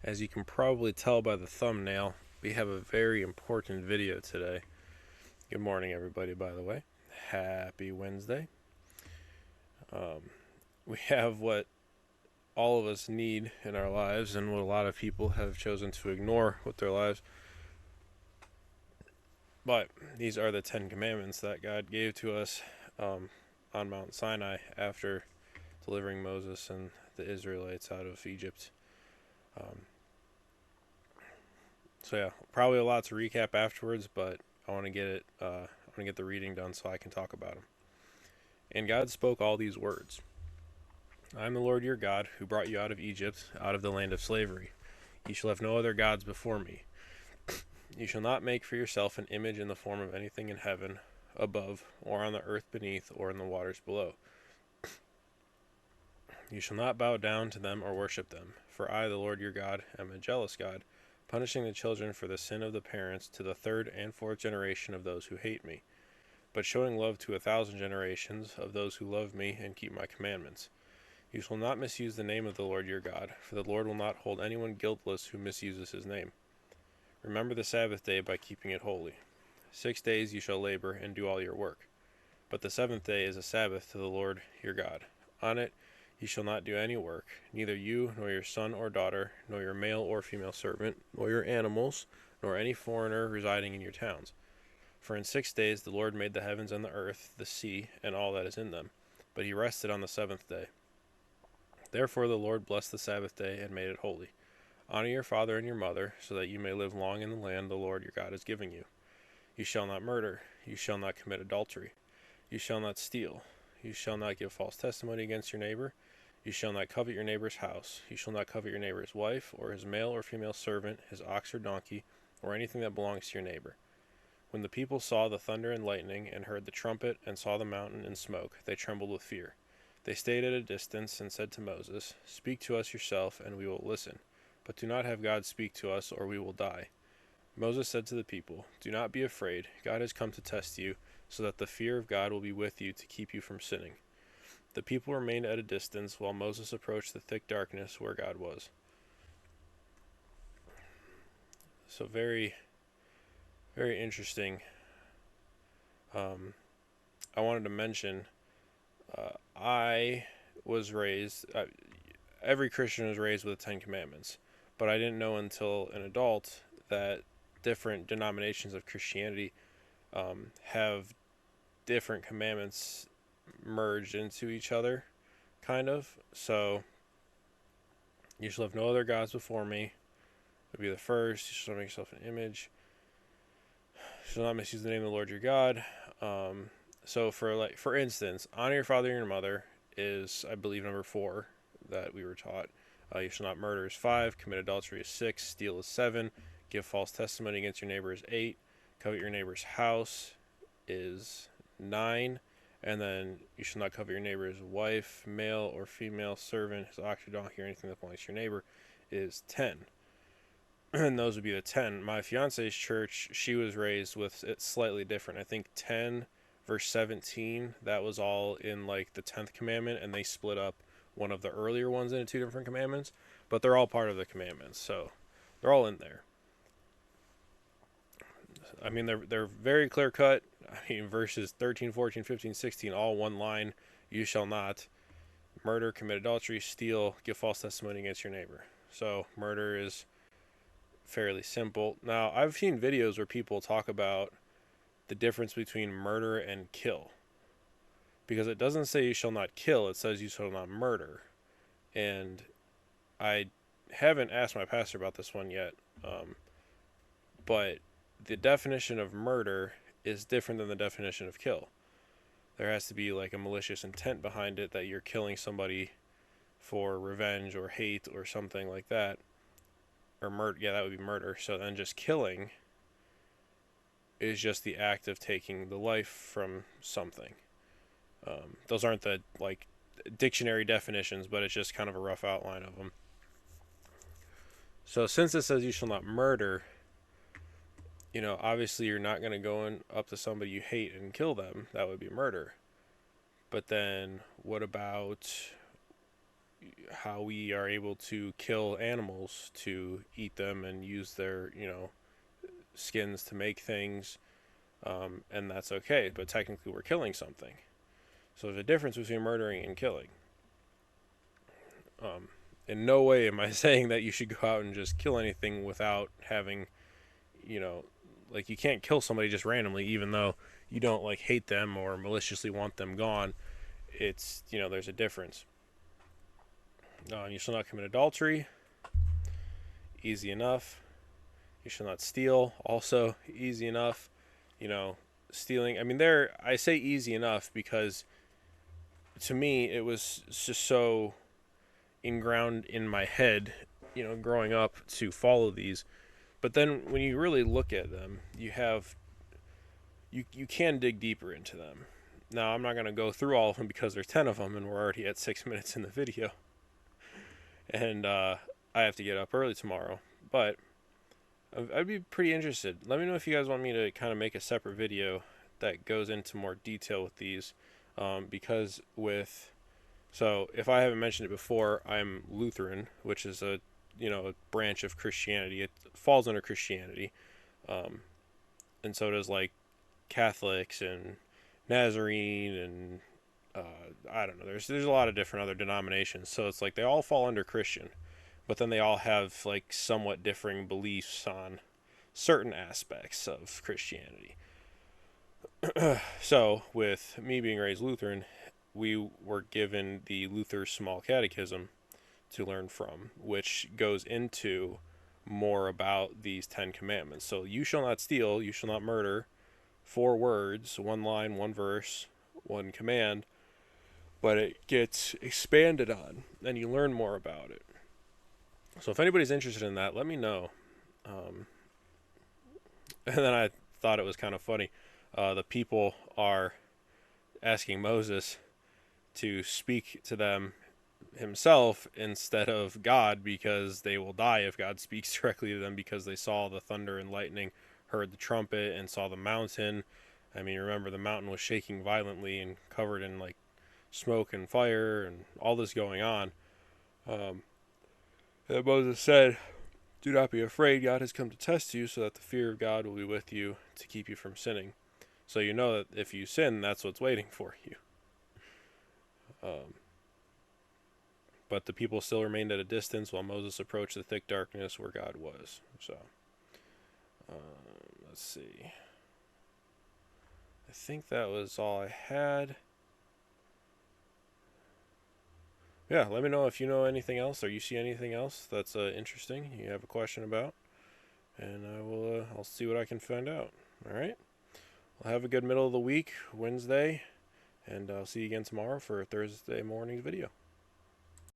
As you can probably tell by the thumbnail, we have a very important video today. Good morning, everybody, by the way. Happy Wednesday. Um, we have what all of us need in our lives, and what a lot of people have chosen to ignore with their lives. But these are the Ten Commandments that God gave to us on Mount Sinai after delivering Moses and the Israelites out of Egypt. Um, So yeah, probably a lot to recap afterwards, but I want to get it. I want to get the reading done so I can talk about them. And God spoke all these words: I am the Lord your God, who brought you out of Egypt, out of the land of slavery. You shall have no other gods before me. You shall not make for yourself an image in the form of anything in heaven above, or on the earth beneath, or in the waters below. You shall not bow down to them or worship them, for I, the Lord your God, am a jealous God, punishing the children for the sin of the parents to the third and fourth generation of those who hate me, but showing love to 1,000 generations of those who love me and keep my commandments. You shall not misuse the name of the Lord your God, for the Lord will not hold anyone guiltless who misuses his name. Remember the Sabbath day by keeping it holy. 6 days you shall labor and do all your work, but the seventh day is a Sabbath to the Lord your God. On it you shall not do any work, neither you, nor your son or daughter, nor your male or female servant, nor your animals, nor any foreigner residing in your towns. For in 6 days the Lord made the heavens and the earth, the sea, and all that is in them, but he rested on the seventh day. Therefore the Lord blessed the Sabbath day and made it holy. Honor your father and your mother, so that you may live long in the land the Lord your God is giving you. You shall not murder. You shall not commit adultery. You shall not steal. You shall not give false testimony against your neighbor. You shall not covet your neighbor's house. You shall not covet your neighbor's wife, or his male or female servant, his ox or donkey, or anything that belongs to your neighbor. When the people saw the thunder and lightning, and heard the trumpet, and saw the mountain in smoke, they trembled with fear. They stayed at a distance, and said to Moses, Speak to us yourself, and we will listen. But do not have God speak to us, or we will die. Moses said to the people, Do not be afraid. God has come to test you, so that the fear of God will be with you to keep you from sinning. The people remained at a distance while Moses approached the thick darkness where God was. So very, very interesting. I wanted to mention, I was raised. Every Christian was raised with the Ten Commandments, but I didn't know until an adult that different denominations of Christianity have different commandments merged into each other, kind of. So, you shall have no other gods before me. Would be the first. You shall not make yourself an image. You shall not misuse the name of the Lord your God. So for instance, honor your father and your mother is, I believe, number 4 that we were taught. You shall not murder is 5. Commit adultery is 6. Steal is 7. Give false testimony against your neighbor is 8. Covet your neighbor's house is 9. And then you shall not covet your neighbor's wife, male or female servant, his ox or donkey, or anything that belongs to your neighbor is 10. And those would be the 10. My fiance's church, she was raised with it slightly different. I think 10 verse 17, that was all in like the 10th commandment, and they split up one of the earlier ones into 2 different commandments, but they're all part of the commandments, so they're all in there. I mean, they're very clear cut. I mean, verses 13, 14, 15, 16, all one line. You shall not murder, commit adultery, steal, give false testimony against your neighbor. So murder is fairly simple. Now, I've seen videos where people talk about the difference between murder and kill, because it doesn't say you shall not kill, it says you shall not murder. And I haven't asked my pastor about this one yet, but the definition of murder is different than the definition of kill. There has to be like a malicious intent behind it, that you're killing somebody for revenge or hate or something like that. Or murder, yeah, that would be murder. So then just killing is just the act of taking the life from something. Those aren't the like dictionary definitions, but it's just kind of a rough outline of them. So since it says you shall not murder, obviously you're not going to go up to somebody you hate and kill them. That would be murder. But then what about, how we are able to kill animals to eat them and use their, skins to make things, and that's okay, but technically we're killing something. So there's a difference between murdering and killing. In no way am I saying that you should go out and just kill anything without having, you know, like you can't kill somebody just randomly, even though you don't like hate them or maliciously want them gone. It's, there's a difference. You shall not commit adultery. Easy enough. You shall not steal. Also easy enough. Stealing. I mean, I say easy enough because to me it was just so inground in my head, growing up to follow these. But then when you really look at them, you can dig deeper into them. Now, I'm not going to go through all of them because there's 10 of them and we're already at 6 minutes in the video. And I have to get up early tomorrow. But I'd be pretty interested. Let me know if you guys want me to kind of make a separate video that goes into more detail with these. So if I haven't mentioned it before, I'm Lutheran, which is a branch of Christianity. It falls under Christianity. And so does like Catholics and Nazarene and I don't know. There's a lot of different other denominations. So it's like they all fall under Christian, but then they all have like somewhat differing beliefs on certain aspects of Christianity. So with me being raised Lutheran, we were given the Luther Small Catechism to learn from, which goes into more about these 10 commandments. So you shall not steal, you shall not murder, 4 words, 1 line, 1 verse, 1 command, but it gets expanded on and you learn more about it. So if anybody's interested in that, let me know. And then I thought it was kind of funny. The people are asking Moses to speak to them himself instead of God because they will die if God speaks directly to them, because they saw the thunder and lightning, heard the trumpet, and saw the mountain. I mean, remember, the mountain was shaking violently and covered in like smoke and fire and all this going on. And Moses said, "Do not be afraid. God has come to test you so that the fear of God will be with you to keep you from sinning." So you know that if you sin, that's what's waiting for you. But the people still remained at a distance while Moses approached the thick darkness where God was. So, let's see. I think that was all I had. Yeah, let me know if you know anything else or you see anything else that's interesting you have a question about, and I'll see what I can find out. All right. Well, have a good middle of the week, Wednesday, and I'll see you again tomorrow for Thursday morning's video.